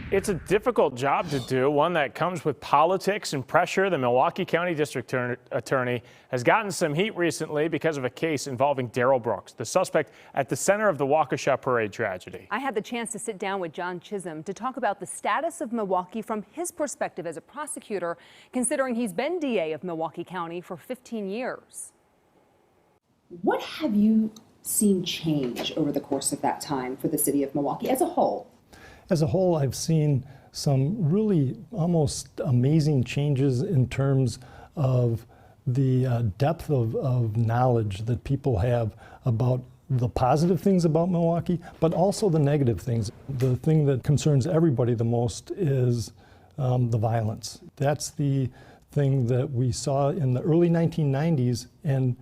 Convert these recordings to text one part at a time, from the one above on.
It's a difficult job to do, one that comes with politics and pressure. The Milwaukee County District Attorney has gotten some heat recently because of a case involving Darrell Brooks, the suspect at the center of the Waukesha parade tragedy. I had the chance to sit down with Chisholm to talk about the status of Milwaukee from his perspective as a prosecutor, considering he's been DA of Milwaukee County for 15 years. What have you seen change over the course of that time for the city of Milwaukee as a whole? As a whole, I've seen some really almost amazing changes in terms of the depth of knowledge that people have about the positive things about Milwaukee, but also the negative things. The thing that concerns everybody the most is the violence. That's the thing that we saw in the early 1990s, and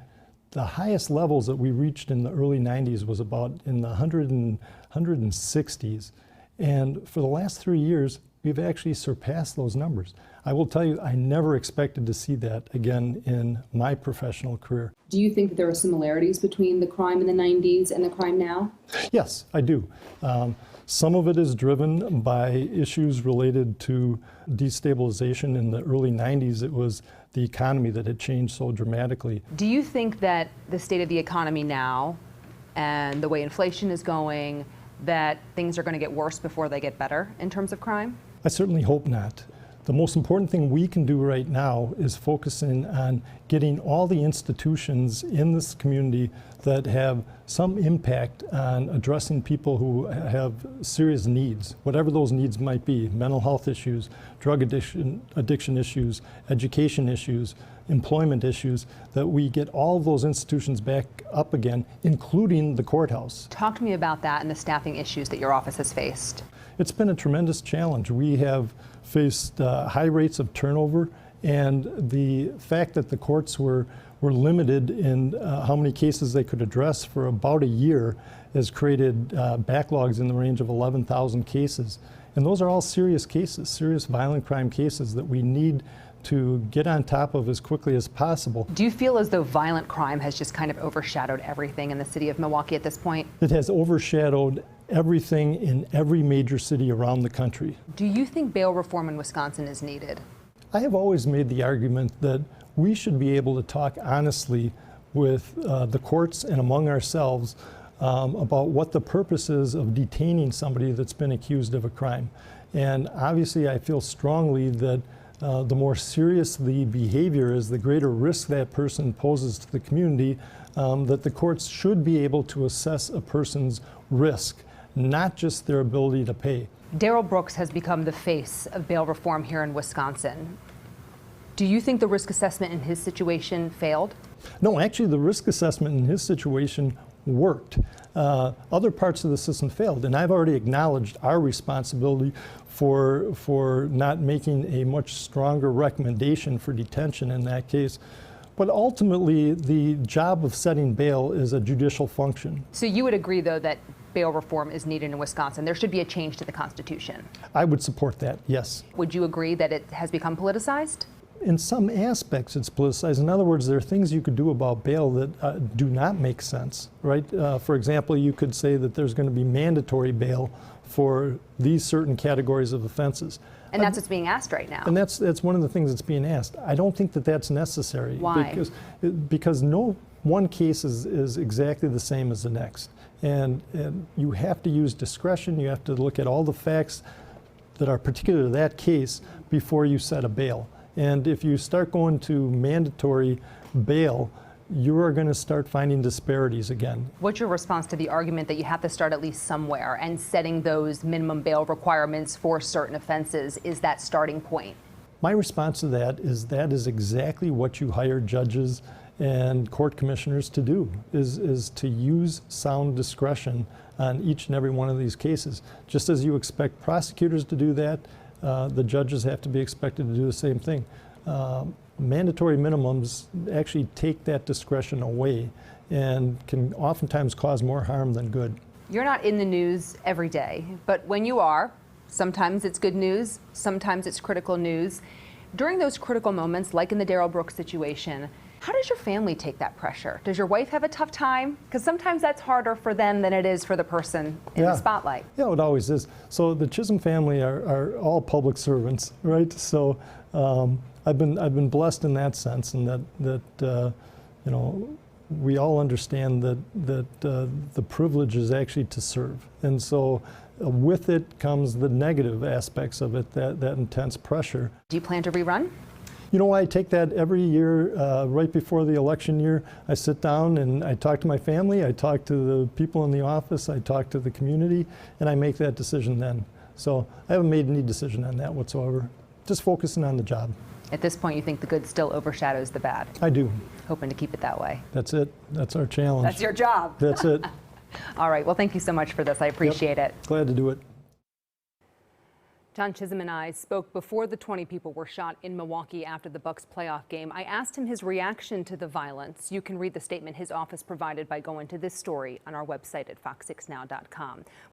the highest levels that we reached in the early 90s was about in the 160s. And for the last 3 years, we've actually surpassed those numbers. I will tell you, I never expected to see that again in my professional career. Do you think that there are similarities between the crime in the 90s and the crime now? Yes, I do. Some of it is driven by issues related to destabilization. In the early 90s, it was the economy that had changed so dramatically. Do you think that the state of the economy now and the way inflation is going, that things are going to get worse before they get better in terms of crime? I certainly hope not. The most important thing we can do right now is focusing on getting all the institutions in this community that have some impact on addressing people who have serious needs, whatever those needs might be: mental health issues, drug addiction issues, education issues, employment issues, that we get all of those institutions back up again, including the courthouse. Talk to me about that and the staffing issues that your office has faced. It's been a tremendous challenge. We have faced high rates of turnover, and the fact that the courts were limited in how many cases they could address for about a year has created backlogs in the range of 11,000 cases. And those are all serious cases, serious violent crime cases that we need to get on top of as quickly as possible. Do you feel as though violent crime has just kind of overshadowed everything in the city of Milwaukee at this point? It has overshadowed everything in every major city around the country. Do you think bail reform in Wisconsin is needed? I have always made the argument that we should be able to talk honestly with the courts and among ourselves about what the purpose is of detaining somebody that's been accused of a crime. And obviously I feel strongly that the more serious the behavior is, the greater risk that person poses to the community, that the courts should be able to assess a person's risk, not just their ability to pay. Darrell Brooks has become the face of bail reform here in Wisconsin. Do you think the risk assessment in his situation failed? No, actually the risk assessment in his situation worked. Other parts of the system failed, and I've already acknowledged our responsibility for not making a much stronger recommendation for detention in that case. But ultimately, the job of setting bail is a judicial function. So you would agree, though, that bail reform is needed in Wisconsin? There should be a change to the Constitution. I would support that, yes. Would you agree that it has become politicized? In some aspects, it's politicized. In other words, there are things you could do about bail that do not make sense, right? For example, you could say that there's going to be mandatory bail for these certain categories of offenses. And that's what's being asked right now. And that's one of the things that's being asked. I don't think that that's necessary. Why? Because no one case is exactly the same as the next. And you have to use discretion. You have to look at all the facts that are particular to that case before you set a bail. And if you start going to mandatory bail, you are going to start finding disparities again. What's your response to the argument that you have to start at least somewhere, and setting those minimum bail requirements for certain offenses is that starting point? My response to that is exactly what you hire judges and court commissioners to do, is to use sound discretion on each and every one of these cases. Just as you expect prosecutors to do that, the judges have to be expected to do the same thing. Mandatory minimums actually take that discretion away and can oftentimes cause more harm than good. You're not in the news every day, but when you are, sometimes it's good news, sometimes it's critical news. During those critical moments, like in the Darrell Brooks situation, How does your family take that pressure? Does your wife have a tough time? Because sometimes that's harder for them than it is for the person in the spotlight. Yeah, it always is. So the Chisholm family are all public servants, right? So I've been blessed in that sense, and that you know, we all understand that the privilege is actually to serve, and so with it comes the negative aspects of it, that intense pressure. Do you plan to rerun? You know, I take that every year, right before the election year. I sit down and I talk to my family, I talk to the people in the office, I talk to the community, and I make that decision then. So I haven't made any decision on that whatsoever. Just focusing on the job. At this point, you think the good still overshadows the bad? I do. Hoping to keep it that way. That's it. That's our challenge. That's your job. That's it. All right. Well, thank you so much for this. I appreciate it. Glad to do it. John Chisholm and I spoke before the 20 people were shot in Milwaukee after the Bucks playoff game. I asked him his reaction to the violence. You can read the statement his office provided by going to this story on our website at fox6now.com.